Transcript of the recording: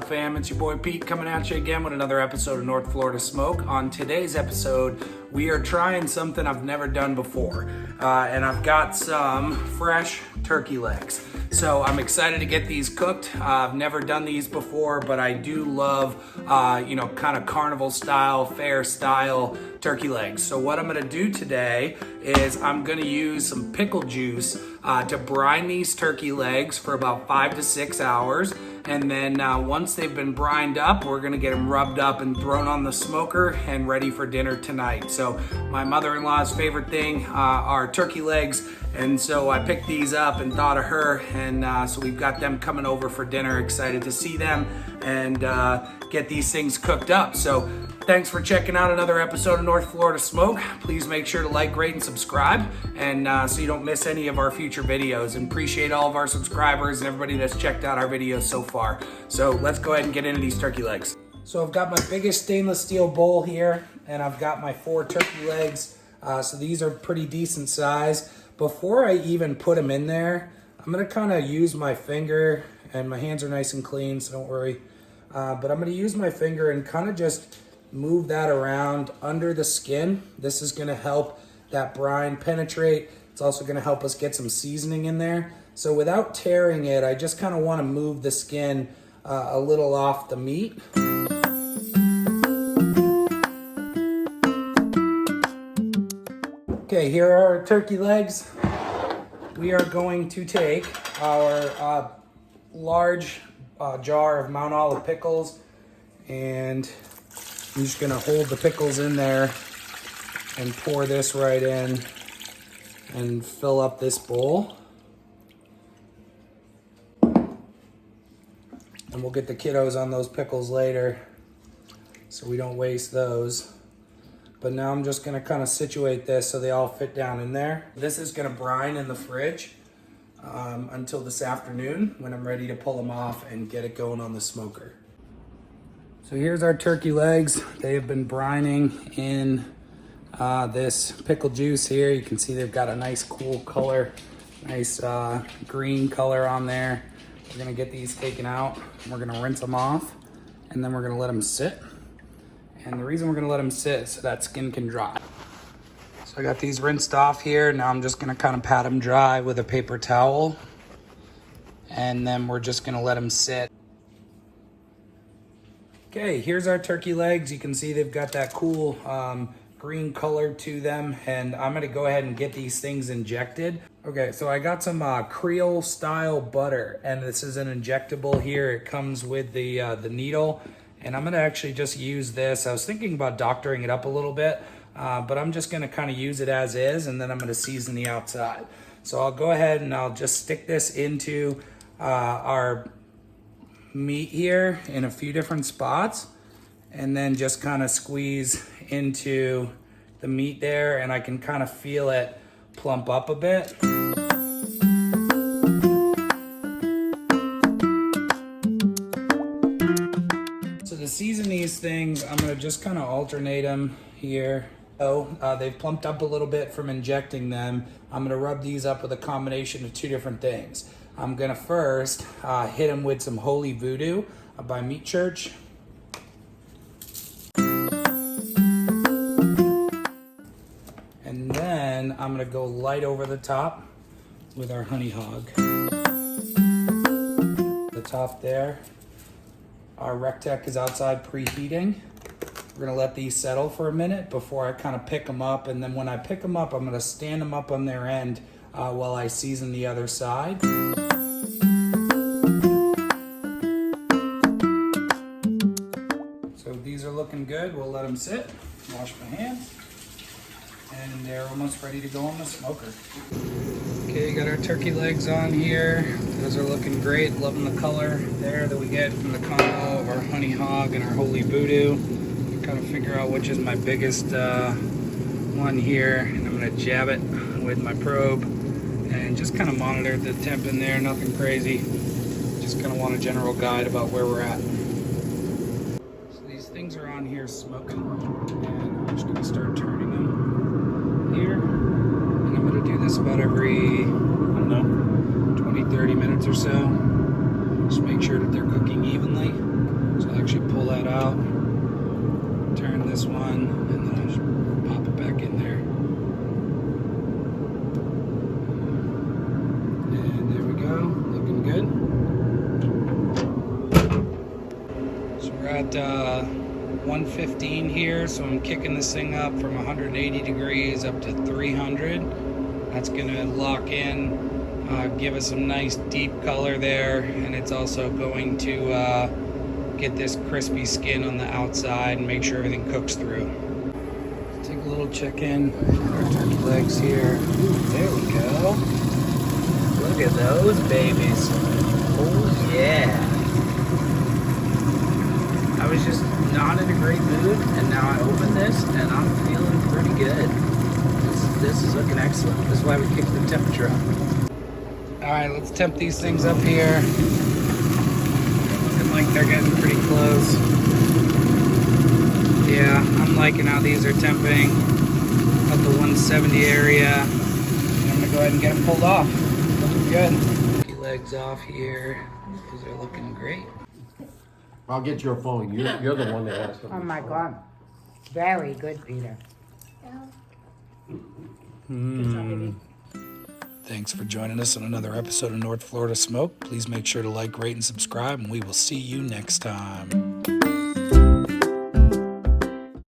fam? It's your boy Pete coming at you again with another episode of North Florida Smoke. On today's episode, we are trying something I've never done before, and I've got some fresh turkey legs. So I'm excited to get these cooked. I've never done these before, but I do love, kind of carnival style, fair style turkey legs. So what I'm gonna do today is I'm gonna use some pickle juice to brine these turkey legs for about 5 to 6 hours. And then once they've been brined up, we're gonna get them rubbed up and thrown on the smoker and ready for dinner tonight. So my mother-in-law's favorite thing are turkey legs. And so I picked these up and thought of her. And so we've got them coming over for dinner. Excited to see them and get these things cooked up. So thanks for checking out another episode of North Florida Smoke. Please make sure to like, rate, and subscribe, and so you don't miss any of our future videos. And appreciate all of our subscribers and everybody that's checked out our videos so far. So let's go ahead and get into these turkey legs. So I've got my biggest stainless steel bowl here, and I've got my 4 turkey legs. So these are pretty decent size. Before I even put them in there, I'm gonna kind of use my finger, and my hands are nice and clean, so don't worry. But I'm gonna use my finger and kind of just move that around under the skin. This is gonna help that brine penetrate. It's also gonna help us get some seasoning in there. So without tearing it, I just kind of wanna move the skin a little off the meat. Okay, here are our turkey legs. We are going to take our large jar of Mount Olive pickles, and I'm just gonna hold the pickles in there and pour this right in and fill up this bowl. And we'll get the kiddos on those pickles later so we don't waste those. But now I'm just gonna kind of situate this so they all fit down in there. This is gonna brine in the fridge until this afternoon when I'm ready to pull them off and get it going on the smoker. So here's our turkey legs. They have been brining in this pickle juice here. You can see they've got a nice cool color, nice green color on there. We're gonna get these taken out. We're gonna rinse them off, and then we're gonna let them sit. And the reason we're gonna let them sit is so that skin can dry. So I got these rinsed off here. Now I'm just gonna kind of pat them dry with a paper towel. And then we're just gonna let them sit. Okay, here's our turkey legs. You can see they've got that cool green color to them. And I'm gonna go ahead and get these things injected. Okay, so I got some Creole style butter, and this is an injectable here. It comes with the needle. And I'm gonna actually just use this. I was thinking about doctoring it up a little bit, but I'm just gonna kind of use it as is, and then I'm gonna season the outside. So I'll go ahead and I'll just stick this into our meat here in a few different spots, and then just kind of squeeze into the meat there, and I can kind of feel it plump up a bit. To season these things, I'm gonna just kind of alternate them here. They've plumped up a little bit from injecting them. I'm gonna rub these up with a combination of 2 different things. I'm gonna first hit them with some Holy Voodoo by Meat Church. And then I'm gonna go light over the top with our honey hog. The top there. Our Rectech is outside preheating. We're gonna let these settle for a minute before I kind of pick them up. And then when I pick them up, I'm gonna stand them up on their end while I season the other side. So these are looking good. We'll let them sit, wash my hands, and they're almost ready to go on the smoker. Okay, got our turkey legs on here. Those are looking great. Loving the color there that we get from the combo of our honey hog and our Holy Voodoo. Kind of figure out which is my biggest one here, and I'm gonna jab it with my probe and just kind of monitor the temp in there. Nothing crazy. Just kind of want a general guide about where we're at. So these things are on here smoking, and I'm just gonna start turning them here. And I'm gonna do this about every, I don't know, 20-30 minutes or so. Just make sure that they're cooking evenly. at 115 here, so I'm kicking this thing up from 180 degrees up to 300. That's gonna lock in, give us some nice deep color there, and it's also going to get this crispy skin on the outside and make sure everything cooks through. Take a little check in our turkey legs here. Ooh, there we go. Look at those babies. Oh yeah. I was just not in a great mood, and now I open this and I'm feeling pretty good. This is looking excellent. This is why we kicked the temperature up. All right, let's temp these things up here. Looking like they're getting pretty close. Yeah, I'm liking how these are temping at the 170 area. I'm gonna go ahead and get them pulled off. Looking good. Legs off here. These are looking great. I'll get your phone. You're the one that has to. Oh my God. Very good, Peter. Thanks for joining us on another episode of North Florida Smoke. Please make sure to like, rate, and subscribe, and we will see you next time.